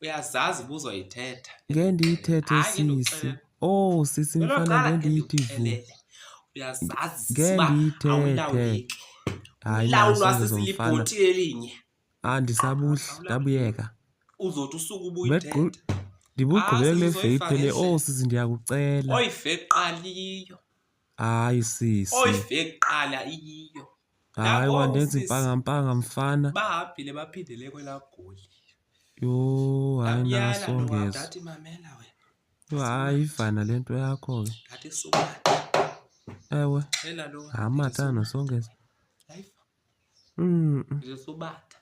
Uyazazi ubuzoyithetha. Ngeke ndiyithethe sisi. Oh sisi mfana ngeke ndiyithi vu. Uyazazi Ngeke siba ndiyithethe. awulawuleki. Hayi Ulawulwa nasongezo mfana. sisilibhoti elinye. Andisabuhle ndabuyeka. Uzothi usuke ubuyithetha. Ndibugqibele kule vape le. Oh sisi ndiyakucela. Oyive qaliyo. Hayi sisi. Oyive qala iyiyo. Hayi wandenza impanga mfana. Bahambile baphindele kwelaa goli. Yho hayi nasongezo. Ndathi mamela wena. Yho hayi ivana le nto yakho ke. Ngathi suka. Ewe. Phela lo. Amathana nosongezo. Hayifa. Ngizosubatha.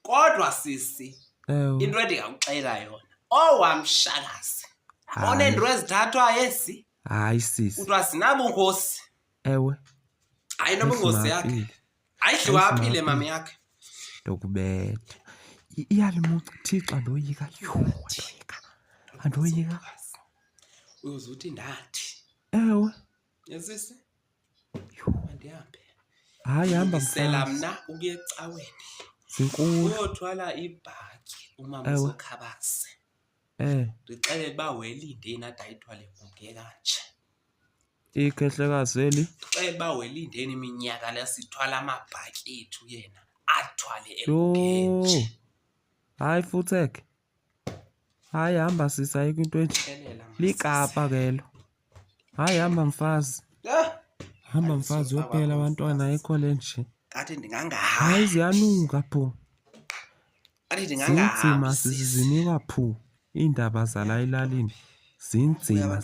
Kodwa sisi. Ewe. Into endingakuxela yona. Owamshakazi. Abone into ezithathwa esi. Hayi sisi. Kuthiwa sinabungosi. Ewe. Hayi nobungosi yakhe. Ayidliwa aphile mama yakhe. Ndokubetha. Iyalimuca Thixo andoyika. Andoyika. Uyozuthi ndathi. Ewe. Yesisi. Andihambe. Hayi hamba mfana. Mna ukuye ecaweni. Zinkulu. Uyothwala ibhaki umama uzokhabase. Ndixelele uba welindeni ade ayithwale kuke kanje. Ikhehlekazi eli. Ndixelele uba welindeni iminyaka lesithwala amabhaki ethu yena athwale ekukenje. Hayi futheke. Hayi hamba sisi ayikho into enje. Likapa ke lo. Hayi hamba mfazi. Hamba mfazi uyophela abantwana ayikho le nje. Ngathi ndingangahambi. Hayi ziyanuka pho. Ngathi ndingangahambi. Zinzima sisi zinika phu. Iindaba zala elalini zinzima.